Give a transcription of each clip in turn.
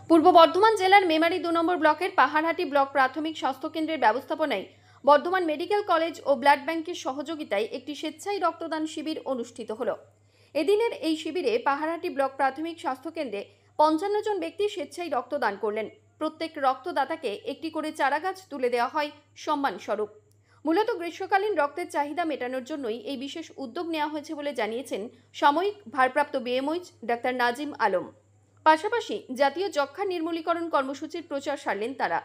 পূর্ব বর্ধমান জেলার মেমারি 2 নম্বর ব্লকের পাহাড়হাটি ব্লক প্রাথমিক স্বাস্থ্য কেন্দ্রের ব্যবস্থাপনায় বর্ধমান মেডিকেল কলেজ ও ব্লাড ব্যাংকের সহযোগিতায় একটি স্বেচ্ছায় রক্তদান শিবির অনুষ্ঠিত হলো। এদিনের এই শিবিরে পাহাড়হাটি ব্লক প্রাথমিক স্বাস্থ্য কেন্দ্রে 55 জন ব্যক্তি স্বেচ্ছায় রক্তদান করলেন। প্রত্যেক রক্তদাতাকে একটি করে চারাগাছ তুলে দেওয়া হয় সম্মান স্বরূপ। মূলত গ্রীষ্মকালীন রক্তের চাহিদা মেটানোর জন্যই এই বিশেষ উদ্যোগ নেওয়া হয়েছে বলে জানিয়েছেন সাময়িক ভারপ্রাপ্ত বিএমওইচ ডাক্তার নাজিম আলম। পাশাপাশি জাতীয় যক্ষ্মা নির্মূলীকরণ কর্মসূচির প্রচার সারলেন তারা।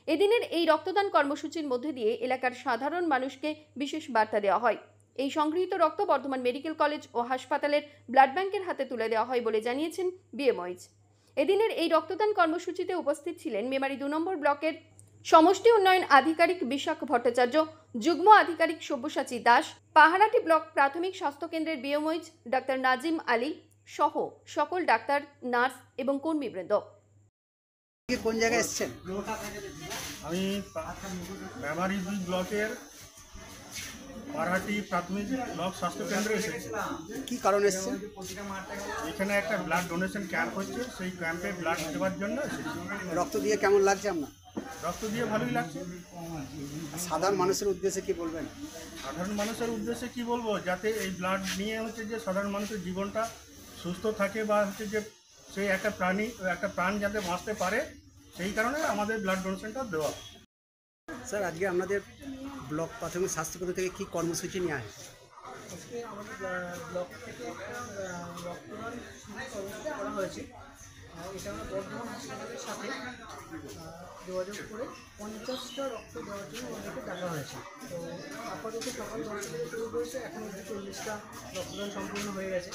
এদিনের এই রক্তদান কর্মসূচির মধ্যে দিয়ে এলাকার সাধারণ মানুষকে বিশেষ বার্তা দেওয়া হয়। এই সংগৃহীত রক্ত বর্ধমান মেডিকেল কলেজ ও হাসপাতালের ব্লাড ব্যাংকের হাতে তুলে দেওয়া হয় বলে জানিয়েছেন বিএমওইচ। এদিনের এই রক্তদান কর্মসূচিতে উপস্থিত ছিলেন মেমারি 2 নম্বর ব্লকের সমষ্টি উন্নয়ন আধিকারিক বিশাখ ভট্টাচার্য, যুগ্ম আধিকারিক সব্যসাচী দাস, পাহাড়হাটি ব্লক প্রাথমিক স্বাস্থ্য কেন্দ্রের বিএমওইচ ডাক্তার নাজিম আলী সহ সকল ডাক্তার, নার্স এবং কর্মীবৃন্দ। কোন জায়গায় এসেছেন? আমি মেমারি 2 ব্লকের পাহাড়হাটি প্রাথমিক ব্লক স্বাস্থ্য কেন্দ্রে এসেছি। কি কারণে এসেছেন? এখানে একটা ব্লাড ডোনেশন ক্যাম্প হচ্ছে, সেই ক্যাম্পে ব্লাড দেওয়ার জন্য এসেছি। রক্ত দিয়ে কেমন লাগছে আপনার? রক্ত দিয়ে ভালোই লাগছে। সাধারণ মানুষের উদ্দেশ্যে কি বলবেন? সাধারণ মানুষের উদ্দেশ্যে কি বলবো, যাতে এই ব্লাড নিয়ে হচ্ছে যে সাধারণ মানুষের জীবনটা সুস্থ থাকে বা হচ্ছে যে সেই একটা প্রাণ যাতে বাঁচতে পারে, সেই কারণে আমাদের ব্লাড ডোনেশনটা দেওয়া। স্যার, আজকে আপনাদের ব্লক প্রাথমিক স্বাস্থ্যকেন্দ্র থেকে কি কর্মসূচি নিয়ে আসে? আজকে আমাদের ব্লক থেকে একটা রক্তদান কর্মসূচি করা হয়েছে। এটা আমরা বর্ধমান হাসপাতালের সাথে যোগাযোগ করে 50টা রক্ত দেওয়ার জন্য আমাদেরকে ডাকা হয়েছে। তো আপাতত সকাল 10টা থেকে শুরু করেছে, এখন অবধি 40টা রক্তদান সম্পূর্ণ হয়ে গেছে।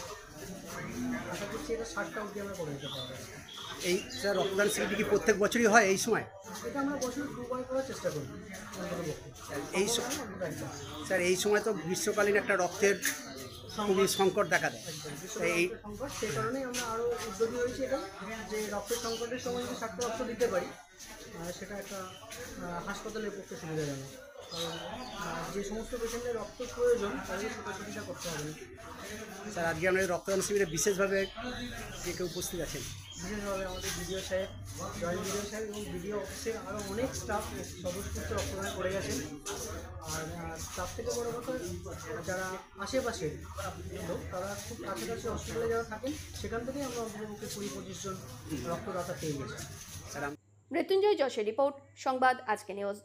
আশা করছি এটা 60টা অবধি আমরা করে দিতে পারবো। এই স্যার, রক্তদান শিবিরটি কি প্রত্যেক বছরই হয় এই সময়? এটা আমরা বছরে 2বার করার চেষ্টা করি। এই স্যার, এই সময় তো গ্রীষ্মকালীন একটা রক্তের খুবই সংকট দেখা দেয়। এই সংকট, সেই কারণেই আমরা আরও উদ্যোগী হয়েছি এটা, যে রক্তের সংকটের সময় যদি 60টা রক্ত দিতে পারি সেটা একটা হাসপাতালের পক্ষে সুবিধাজনক। কারণ যে সমস্ত পেশেন্টের রক্ত প্রয়োজন তাদের সেটা সুবিধা করতে হবে। স্যার, আজকে আপনাদের রক্তদান শিবিরে বিশেষভাবে যে কেউ উপস্থিত আছেন? বিশেষভাবে আমাদের বিডিও সাহেব, জয়েন্ট বিডিও সাহেব এবং বিডিও অফিসের আরও অনেক স্টাফ স্বতঃস্ফূর্ত রক্তদান করে গেছেন। আর তার থেকে বড় কথা, যারা আশেপাশের লোক তারা খুব কাছাকাছি হসপিটালে যারা থাকেন সেখান থেকেই আমরা অন্ততপক্ষে 20-25 জন রক্তদাতা পেয়ে গেছি। স্যার, মৃত্যুঞ্জয় যশের রিপোর্ট, সংবাদ আজকে নিউজ।